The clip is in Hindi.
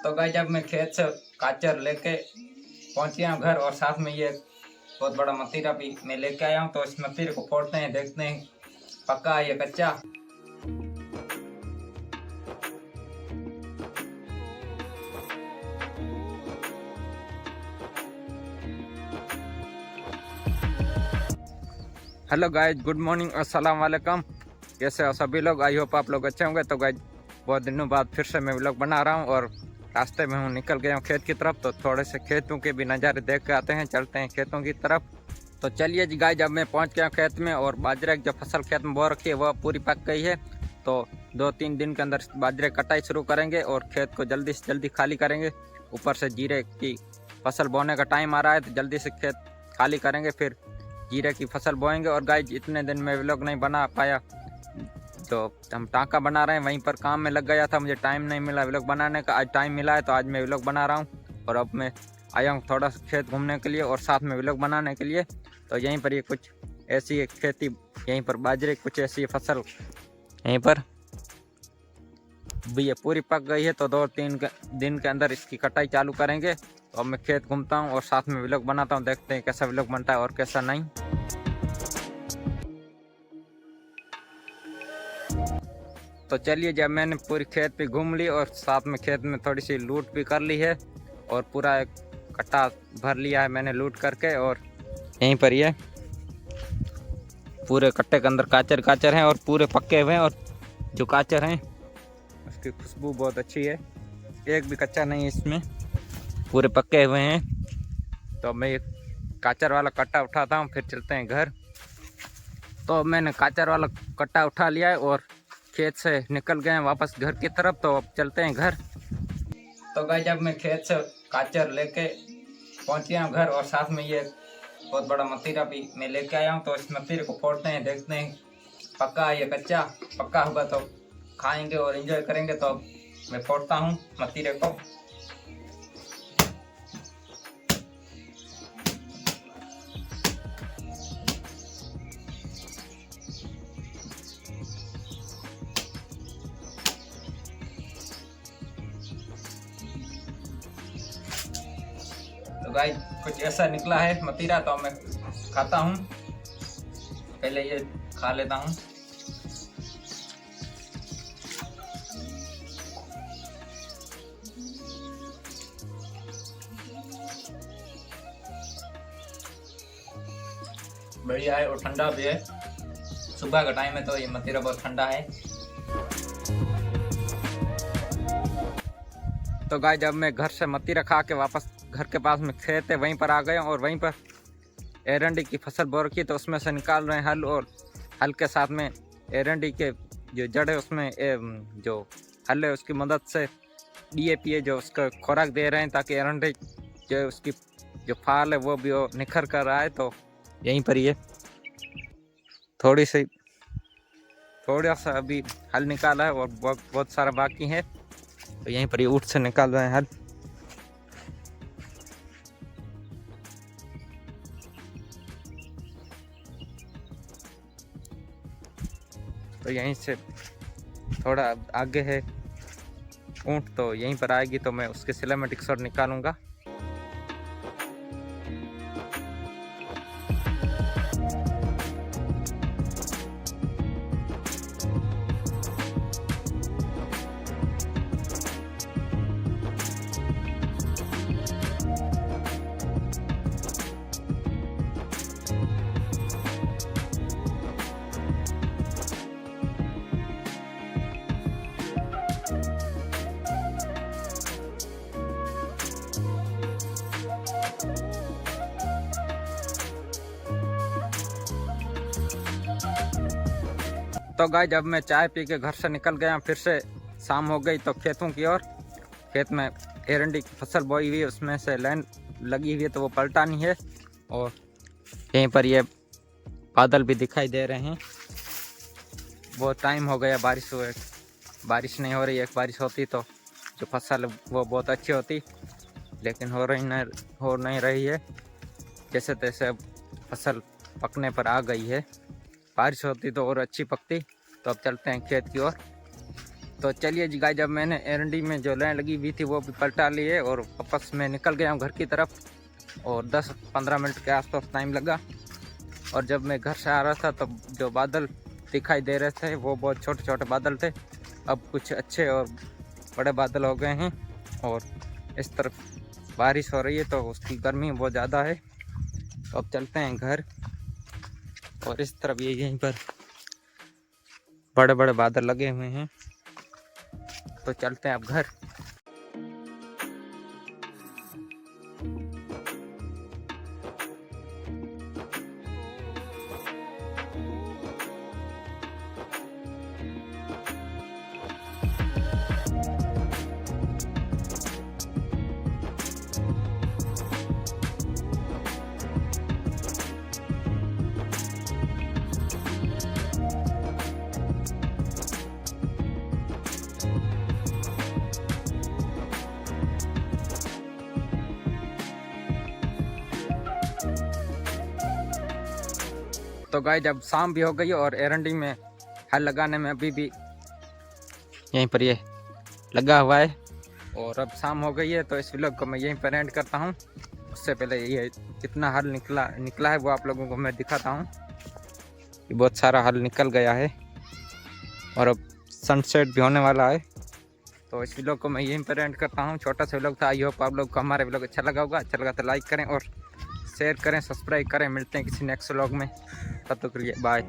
तो गाइस जब मैं खेत से काचर लेके पहुंच गया हूँ घर और साथ में ये बहुत बड़ा मतीरा भी मैं लेके आया हूँ। तो इस मतीरे को फोड़ते हैं, देखते हैं पक्का है या कच्चा। हेलो गाइस, गुड मॉर्निंग, अस्सलाम वालेकुम। कैसे हो सभी लोग? आई होप आप लोग अच्छे होंगे। तो गाइस बहुत दिनों बाद फिर से मैं व्लॉग बना रहा हूँ और रास्ते में हूँ, निकल गया हूँ खेत की तरफ। तो थोड़े से खेतों के भी नज़ारे देख के आते हैं, चलते हैं खेतों की तरफ। तो चलिए जी गाइस, जब मैं पहुँच गया हूँ खेत में और बाजरे की जो फसल खेत में बो रखी है वह पूरी पक गई है। तो 2-3 दिन के अंदर बाजरे कटाई शुरू करेंगे और खेत को जल्दी से जल्दी खाली करेंगे। ऊपर से जीरे की फसल बोने का टाइम आ रहा है, तो जल्दी से खेत खाली करेंगे, फिर जीरे की फसल बोएंगे। और गाइस इतने दिन में व्लॉग नहीं बना पाया, तो हम टाँका बना रहे हैं, वहीं पर काम में लग गया था, मुझे टाइम नहीं मिला व्लॉग बनाने का। आज टाइम मिला है तो आज मैं व्लॉग बना रहा हूँ। और अब मैं आया हूँ थोड़ा सा खेत घूमने के लिए और साथ में व्लॉग बनाने के लिए। तो यहीं पर ये कुछ ऐसी खेती, यहीं पर बाजरे कुछ ऐसी फसल यहीं पर भी ये पूरी पक गई है। तो 2-3 दिन के अंदर इसकी कटाई चालू करेंगे। तो अब मैं खेत घूमता हूँ और साथ में व्लॉग बनाता हूँ, देखते हैं कैसा व्लॉग बनता है और कैसा नहीं। तो चलिए, जब मैंने पूरी खेत पे घूम ली और साथ में खेत में थोड़ी सी लूट भी कर ली है और पूरा एक कट्टा भर लिया है मैंने लूट करके। और यहीं पर ये पूरे कट्टे के अंदर काचर काचर हैं और पूरे पक्के हुए हैं। और जो काचर हैं उसकी खुशबू बहुत अच्छी है, एक भी कच्चा नहीं है इसमें, पूरे पक्के हुए हैं। तो मैं ये काचर वाला कट्टा उठाता हूँ, फिर चलते हैं घर। तो मैंने काचर वाला कट्टा उठा लिया है और खेत से निकल गए हैं वापस घर की तरफ। तो अब चलते हैं घर। तो गाइस जब मैं खेत से काचर लेके पहुंच गया हूँ घर और साथ में ये बहुत बड़ा मतीरा भी मैं लेके आया हूँ। तो इस मतीरे को फोड़ते हैं, देखते हैं पक्का है या कच्चा। पक्का होगा तो खाएंगे और एंजॉय करेंगे। तो अब मैं फोड़ता हूँ मतीरे को। तो गाइस कुछ ऐसा निकला है मतीरा, तो मैं खाता हूँ। पहले ये खा लेता हूँ। बढ़िया है और ठंडा भी है, सुबह का टाइम है तो ये मतीरा बहुत ठंडा है। तो गाइस जब मैं घर से मतीरा खा के वापस घर के पास में खेत है वहीं पर आ गए और वहीं पर एरंडी की फसल बो रखी, तो उसमें से निकाल रहे हैं हल। और हल के साथ में एरंडी के जो जड़ है उसमें जो हल है उसकी मदद से DAP है जो उसका खुराक दे रहे हैं, ताकि एरंडी जो उसकी जो फाल है वो भी वो निखर कर रहा है। तो यहीं पर ये थोड़ा सा अभी हल निकाला है और बहुत सारा बाकी है। तो यहीं पर ये ऊँट से निकाल रहे हैं हल। तो यहीं से थोड़ा आगे है ऊँट, तो यहीं पर आएगी तो मैं उसके सिनेमैटिक शॉट निकालूंगा। तो गाइस जब मैं चाय पी के घर से निकल गया, फिर से शाम हो गई तो खेतों की ओर। खेत में एरंडी की फसल बोई हुई है, उसमें से लाइन लगी हुई है तो वो पलटानी है। और यहीं पर ये बादल भी दिखाई दे रहे हैं। बहुत टाइम हो गया बारिश हुए, बारिश नहीं हो रही। एक बारिश होती तो जो फसल वो बहुत अच्छी होती, लेकिन हो नहीं रही है। जैसे तैसे अब फसल पकने पर आ गई है, बारिश होती तो और अच्छी पकती। तो अब चलते हैं खेत की ओर। तो चलिए जी गाइस, जब मैंने एरंडी में जो लाइन लगी हुई थी वो भी पलटा ली है और वापस मैं निकल गया हूँ घर की तरफ। और 10-15 मिनट के आसपास टाइम लगा। और जब मैं घर से आ रहा था तब जो बादल दिखाई दे रहे थे वो बहुत छोटे छोटे बादल थे। अब कुछ अच्छे और बड़े बादल हो गए हैं और इस तरफ बारिश हो रही है तो उसकी गर्मी बहुत ज़्यादा है। तो अब चलते हैं घर। और इस तरफ ये यहीं पर बड़े बड़े बादल लगे हुए हैं, तो चलते हैं अब घर। तो गाइस, जब शाम भी हो गई और एरंडी में हल लगाने में अभी भी यहीं पर ये लगा हुआ है और अब शाम हो गई है, तो इस व्लॉग को मैं यहीं पर एंड करता हूँ। उससे पहले ये कितना हल निकला है वो आप लोगों को मैं दिखाता हूँ। ये बहुत सारा हल निकल गया है और अब सनसेट भी होने वाला है। तो इस व्लॉग को मैं यहीं पर एंड करता हूँ। छोटा सा व्लॉग था। आई होप आप लोग को हमारे व्लॉग अच्छा लगा होगा। अच्छा लगा तो लाइक करें और शेयर करें, सब्सक्राइब करें। मिलते हैं किसी नेक्स्ट व्लॉग में, तब तक के लिए बाय।